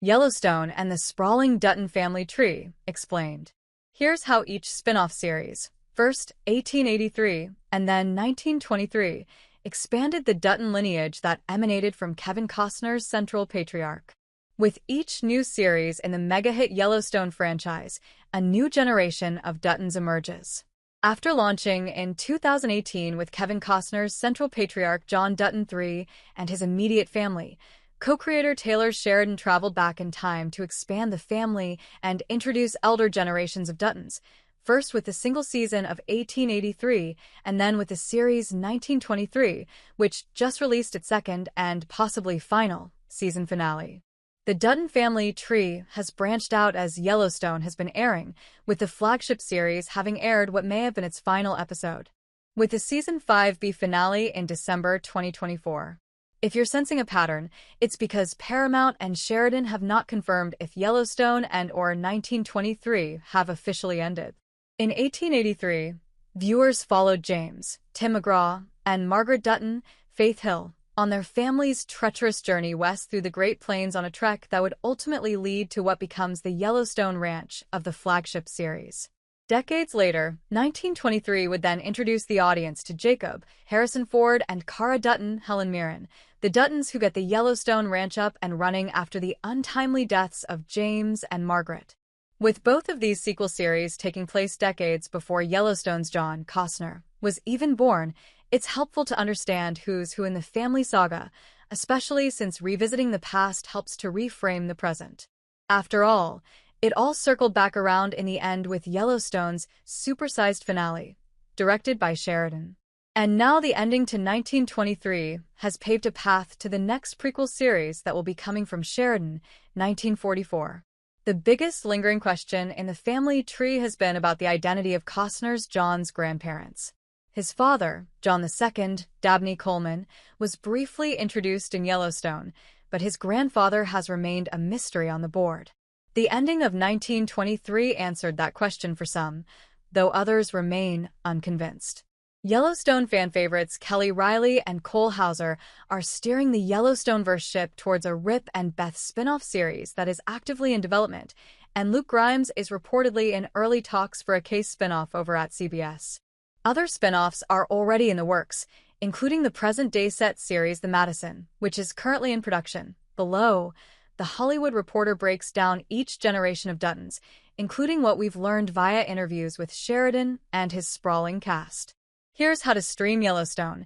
Yellowstone and the sprawling Dutton family tree, explained. Here's how each spin-off series, first 1883 and then 1923, expanded the Dutton lineage that emanated from Kevin Costner's central patriarch. With each new series in the mega-hit Yellowstone franchise, a new generation of Duttons emerges. After launching in 2018 with Kevin Costner's central patriarch John Dutton III and his immediate family, co-creator Taylor Sheridan traveled back in time to expand the family and introduce elder generations of Duttons, first with the single season of 1883 and then with the series 1923, which just released its second and possibly final season finale. The Dutton family tree has branched out as Yellowstone has been airing, with the flagship series having aired what may have been its final episode, with the Season 5B finale in December 2024. If you're sensing a pattern, it's because Paramount and Sheridan have not confirmed if Yellowstone and/or 1923 have officially ended. In 1883, viewers followed James, Tim McGraw, and Margaret Dutton, Faith Hill, on their family's treacherous journey west through the Great Plains on a trek that would ultimately lead to what becomes the Yellowstone Ranch of the flagship series. Decades later, 1923 would then introduce the audience to Jacob, Harrison Ford, and Cara Dutton, Helen Mirren, the Duttons who get the Yellowstone Ranch up and running after the untimely deaths of James and Margaret. With both of these sequel series taking place decades before Yellowstone's John Costner was even born, it's helpful to understand who's who in the family saga, especially since revisiting the past helps to reframe the present. After all, it all circled back around in the end with Yellowstone's supersized finale, directed by Sheridan. And now the ending to 1923 has paved a path to the next prequel series that will be coming from Sheridan, 1944. The biggest lingering question in the family tree has been about the identity of Costner's John's grandparents. His father, John II, Dabney Coleman, was briefly introduced in Yellowstone, but his grandfather has remained a mystery on the board. The ending of 1923 answered that question for some, though others remain unconvinced. Yellowstone fan favorites Kelly Riley and Cole Hauser are steering the Yellowstoneverse ship towards a Rip and Beth spin-off series that is actively in development, and Luke Grimes is reportedly in early talks for a case spin-off over at CBS. Other spin-offs are already in the works, including the present-day set series The Madison, which is currently in production. Below, The Hollywood Reporter breaks down each generation of Duttons, including what we've learned via interviews with Sheridan and his sprawling cast. Here's how to stream Yellowstone.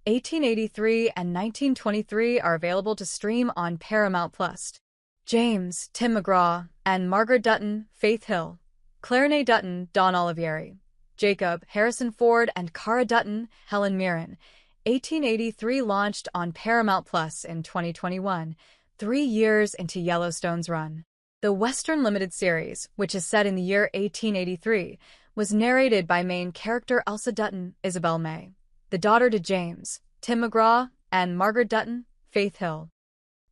1883 and 1923 are available to stream on Paramount+. James, Tim McGraw, and Margaret Dutton, Faith Hill. Claire Dutton, Don Olivieri. Jacob, Harrison Ford, and Cara Dutton, Helen Mirren. 1883 launched on Paramount Plus in 2021, 3 years into Yellowstone's run. The Western Limited series, which is set in the year 1883, was narrated by main character Elsa Dutton, Isabel May, the daughter to James, Tim McGraw, and Margaret Dutton, Faith Hill.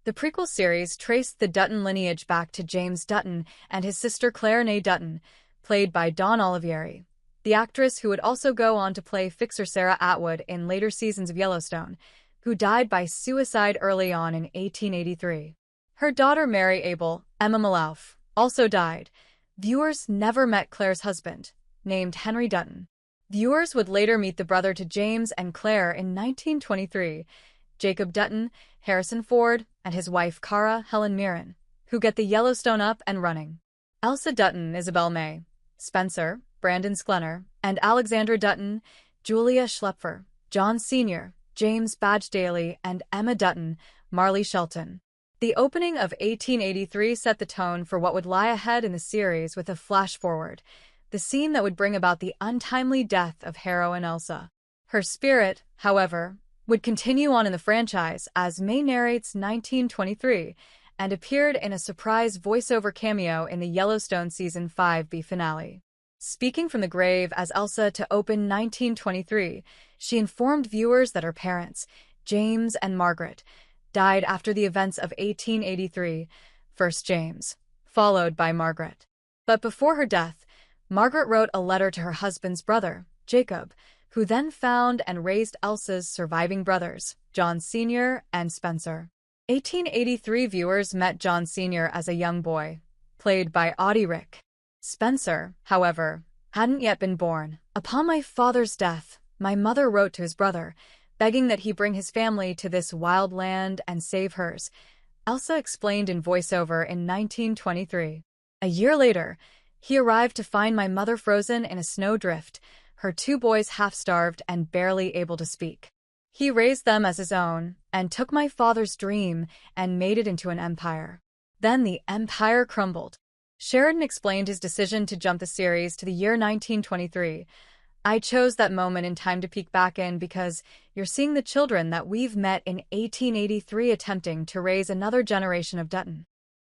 The prequel series traced the Dutton lineage back to James Dutton and his sister Claire Dutton, played by Don Olivieri, the actress who would also go on to play Fixer Sarah Atwood in later seasons of Yellowstone, who died by suicide early on in 1883. Her daughter Mary Abel, Emma Malouf, also died. Viewers never met Claire's husband, named Henry Dutton. Viewers would later meet the brother to James and Claire in 1923, Jacob Dutton, Harrison Ford, and his wife Cara Helen Mirren, who get the Yellowstone up and running. Elsa Dutton, Isabel May, Spencer, Brandon Sklenar, and Alexandra Dutton, Julia Schlepfer, John Sr., James Badge Daly, and Emma Dutton, Marley Shelton. The opening of 1883 set the tone for what would lie ahead in the series with a flash-forward, the scene that would bring about the untimely death of heroine Elsa. Her spirit, however, would continue on in the franchise as May narrates 1923 and appeared in a surprise voiceover cameo in the Yellowstone Season 5B finale. Speaking from the grave as Elsa to open 1923, she informed viewers that her parents, James and Margaret, died after the events of 1883, first James, followed by Margaret. But before her death, Margaret wrote a letter to her husband's brother, Jacob, who then found and raised Elsa's surviving brothers, John Sr. and Spencer. 1883 viewers met John Sr. as a young boy, played by Audie Rick. Spencer, however, hadn't yet been born. Upon my father's death, my mother wrote to his brother, begging that he bring his family to this wild land and save hers, Elsa explained in voiceover in 1923. A year later, he arrived to find my mother frozen in a snowdrift, her two boys half-starved and barely able to speak. He raised them as his own, and took my father's dream and made it into an empire. Then the empire crumbled. Sheridan explained his decision to jump the series to the year 1923. I chose that moment in time to peek back in because you're seeing the children that we've met in 1883 attempting to raise another generation of Dutton.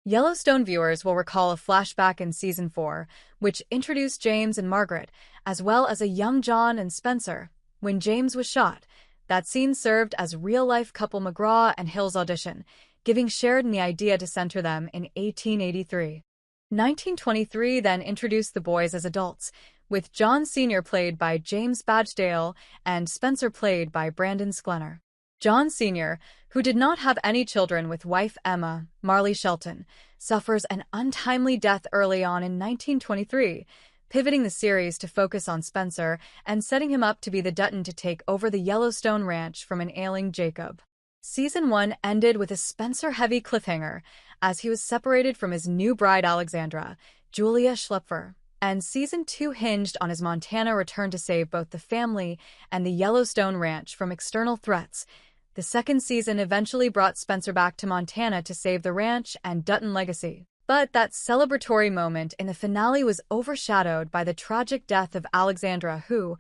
Yellowstone viewers will recall a flashback in Season 4, which introduced James and Margaret, as well as a young John and Spencer. When James was shot, that scene served as real-life couple McGraw and Hill's audition, giving Sheridan the idea to center them in 1883. 1923 then introduced the boys as adults, with John Sr. played by James Badgedale and Spencer played by Brandon Sklenar. John Sr., who did not have any children with wife Emma, Marley Shelton, suffers an untimely death early on in 1923, pivoting the series to focus on Spencer and setting him up to be the Dutton to take over the Yellowstone ranch from an ailing Jacob. Season 1 ended with a Spencer-heavy cliffhanger, as he was separated from his new bride Alexandra, Julia Schlepfer, and Season 2 hinged on his Montana return to save both the family and the Yellowstone ranch from external threats. The second season eventually brought Spencer back to Montana to save the ranch and Dutton legacy. But that celebratory moment in the finale was overshadowed by the tragic death of Alexandra, who,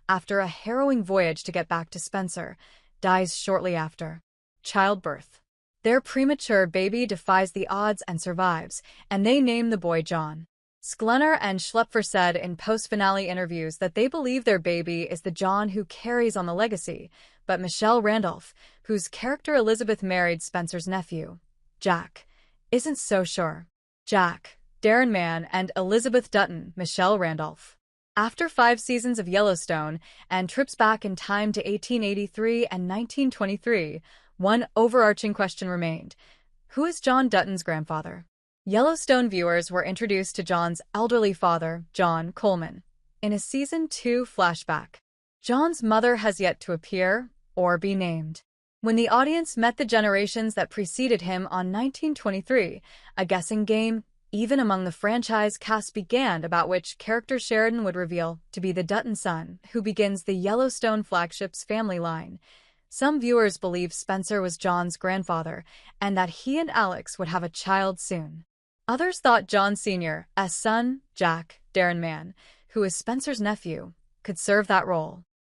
after a harrowing voyage to get back to Spencer, dies shortly after childbirth. Their premature baby defies the odds and survives, and they name the boy John. Sklenar and Schlepfer said in post-finale interviews that they believe their baby is the John who carries on the legacy, but Michelle Randolph, whose character Elizabeth married Spencer's nephew, Jack, isn't so sure. Jack, Darren Mann, and Elizabeth Dutton, Michelle Randolph. After 5 seasons of Yellowstone and trips back in time to 1883 and 1923, one overarching question remained: who is John Dutton's grandfather? Yellowstone viewers were introduced to John's elderly father, John Coleman, in a Season 2 flashback. John's mother has yet to appear or be named. When the audience met the generations that preceded him on 1923, a guessing game, even among the franchise cast, began about which character Sheridan would reveal to be the Dutton son who begins the Yellowstone flagship's family line. Some viewers believed Spencer was John's grandfather and that he and Alex would have a child soon. Others thought John Sr.'s son, Jack, Darren Mann, who is Spencer's nephew, could serve that role.